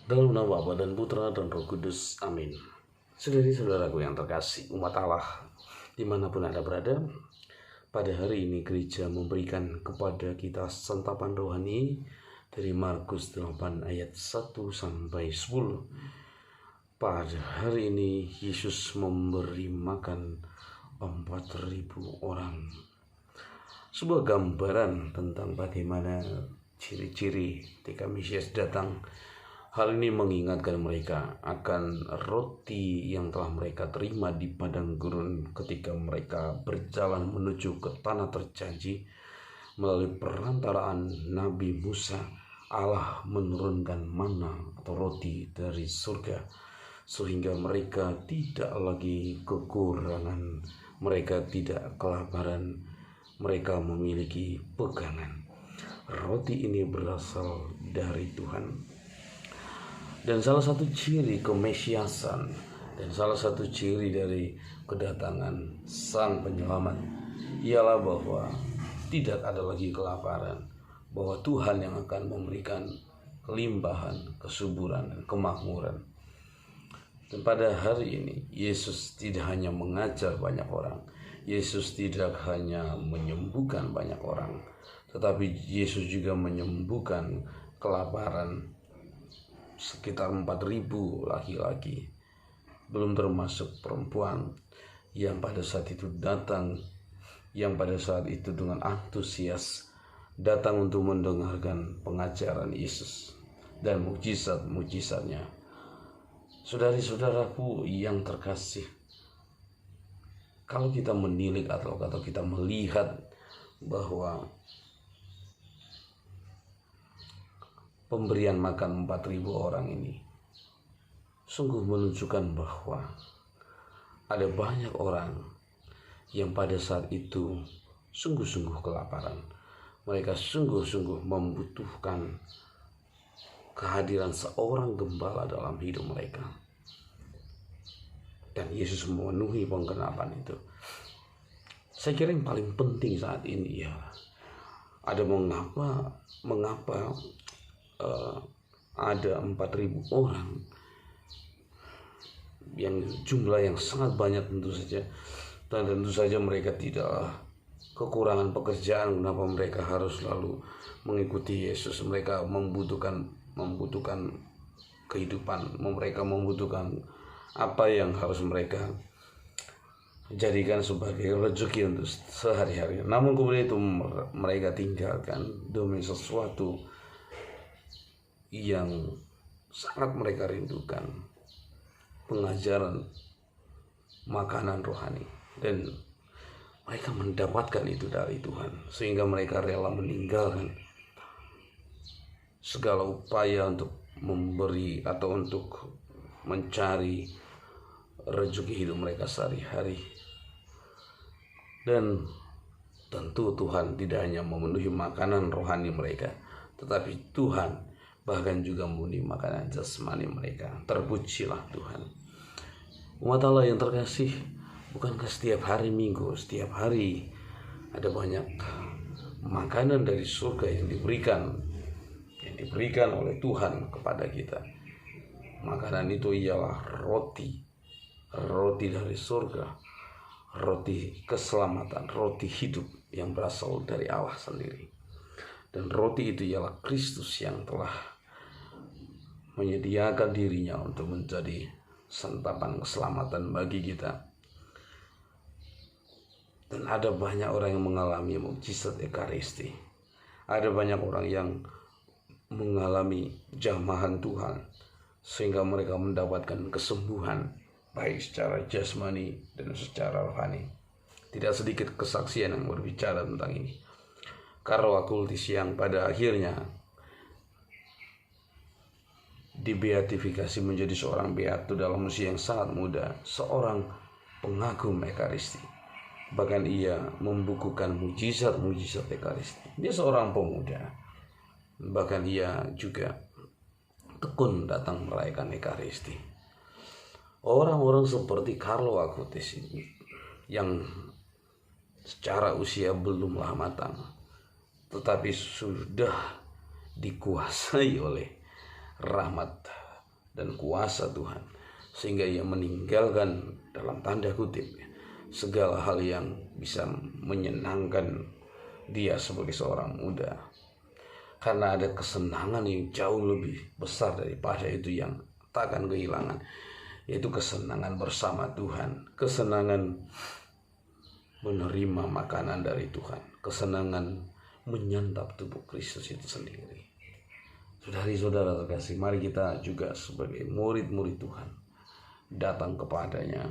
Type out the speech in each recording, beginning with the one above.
Dalam nama Bapa dan Putra dan Roh Kudus. Amin. Saudari-saudaraku yang terkasih, umat Allah dimanapun Anda berada, pada hari ini gereja memberikan kepada kita santapan rohani dari Markus 8 ayat 1 sampai 10. Pada hari ini Yesus memberi makan 4.000 orang. Sebuah gambaran tentang bagaimana ciri-ciri ketika Mesias datang. Hal ini mengingatkan mereka akan roti yang telah mereka terima di padang gurun ketika mereka berjalan menuju ke tanah terjanji. Melalui perantaraan Nabi Musa, Allah menurunkan mana atau roti dari surga, sehingga mereka tidak lagi kekurangan, mereka tidak kelaparan, mereka memiliki pegangan. Roti ini berasal dari Tuhan. Dan salah satu ciri kemesiasan dan salah satu ciri dari kedatangan Sang Penyelamat ialah bahwa tidak ada lagi kelaparan, bahwa Tuhan yang akan memberikan kelimpahan, kesuburan, dan kemakmuran. Dan pada hari ini Yesus tidak hanya mengajar banyak orang, Yesus tidak hanya menyembuhkan banyak orang, tetapi Yesus juga menyembuhkan kelaparan sekitar 4.000 laki-laki, belum termasuk perempuan yang pada saat itu datang, yang pada saat itu dengan antusias datang untuk mendengarkan pengajaran Yesus dan mukjizat-mukjizatnya. Saudari-saudaraku yang terkasih, kalau kita menilik atau kita melihat bahwa pemberian makan 4.000 orang ini sungguh menunjukkan bahwa ada banyak orang yang pada saat itu sungguh-sungguh kelaparan. Mereka sungguh-sungguh membutuhkan kehadiran seorang gembala dalam hidup mereka. Dan Yesus memenuhi penggenapan itu. Saya kira yang paling penting saat ini ya, ada mengapa ada 4.000 orang, yang jumlah yang sangat banyak tentu saja, dan tentu saja mereka tidak kekurangan pekerjaan. Kenapa mereka harus selalu mengikuti Yesus? Mereka membutuhkan kehidupan, mereka membutuhkan apa yang harus mereka jadikan sebagai rezeki untuk sehari-hari. Namun kemudian itu mereka tinggalkan demi sesuatu yang sangat mereka rindukan, pengajaran makanan rohani, dan mereka mendapatkan itu dari Tuhan, sehingga mereka rela meninggalkan segala upaya untuk memberi atau untuk mencari rezeki hidup mereka sehari-hari. Dan tentu Tuhan tidak hanya memenuhi makanan rohani mereka, tetapi Tuhan bahkan juga memenuhi makanan jasmani mereka. Terpujilah Tuhan. Umat Allah yang terkasih, bukankah setiap hari Minggu, setiap hari ada banyak makanan dari surga yang diberikan oleh Tuhan kepada kita. Makanan itu ialah roti dari surga, roti keselamatan, roti hidup yang berasal dari Allah sendiri. Dan roti itu ialah Kristus yang telah menyediakan dirinya untuk menjadi santapan keselamatan bagi kita. Dan ada banyak orang yang mengalami mukjizat Ekaristi. Ada banyak orang yang mengalami jamahan Tuhan, sehingga mereka mendapatkan kesembuhan baik secara jasmani dan secara rohani. Tidak sedikit kesaksian yang berbicara tentang ini. Carlo Acutis yang pada akhirnya dibeatifikasi menjadi seorang beatu dalam usia yang sangat muda, seorang pengagum Ekaristi. Bahkan ia membukukan mujizat-mujizat Ekaristi. Dia seorang pemuda, bahkan ia juga tekun datang merayakan Ekaristi. Orang-orang seperti Carlo Acutis ini yang secara usia belumlah matang, tetapi sudah dikuasai oleh rahmat dan kuasa Tuhan, sehingga ia meninggalkan dalam tanda kutip segala hal yang bisa menyenangkan dia sebagai seorang muda, karena ada kesenangan yang jauh lebih besar daripada itu yang tak akan kehilangan, yaitu kesenangan bersama Tuhan, kesenangan menerima makanan dari Tuhan, kesenangan menyantap tubuh Kristus itu sendiri. Saudari-saudara terkasih, mari kita juga sebagai murid-murid Tuhan datang kepadanya,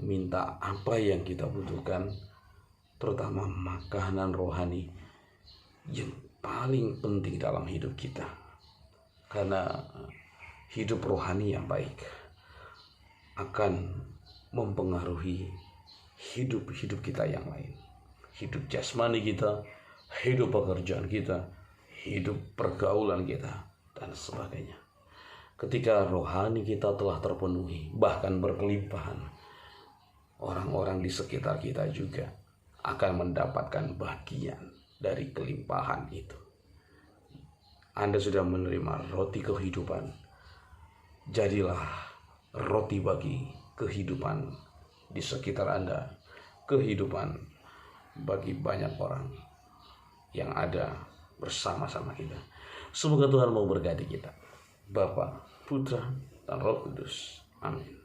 minta apa yang kita butuhkan, terutama makanan rohani yang paling penting dalam hidup kita. Karena hidup rohani yang baik akan mempengaruhi hidup kita yang lain. Hidup jasmani kita, hidup pekerjaan kita, hidup pergaulan kita, dan sebagainya. Ketika rohani kita telah terpenuhi, bahkan berkelimpahan, orang-orang di sekitar kita juga akan mendapatkan bagian dari kelimpahan itu. Anda sudah menerima roti kehidupan, jadilah roti bagi kehidupan di sekitar Anda, kehidupan bagi banyak orang yang ada bersama-sama kita. Semoga Tuhan memberkati kita, Bapa, Putra, dan Roh Kudus. Amin.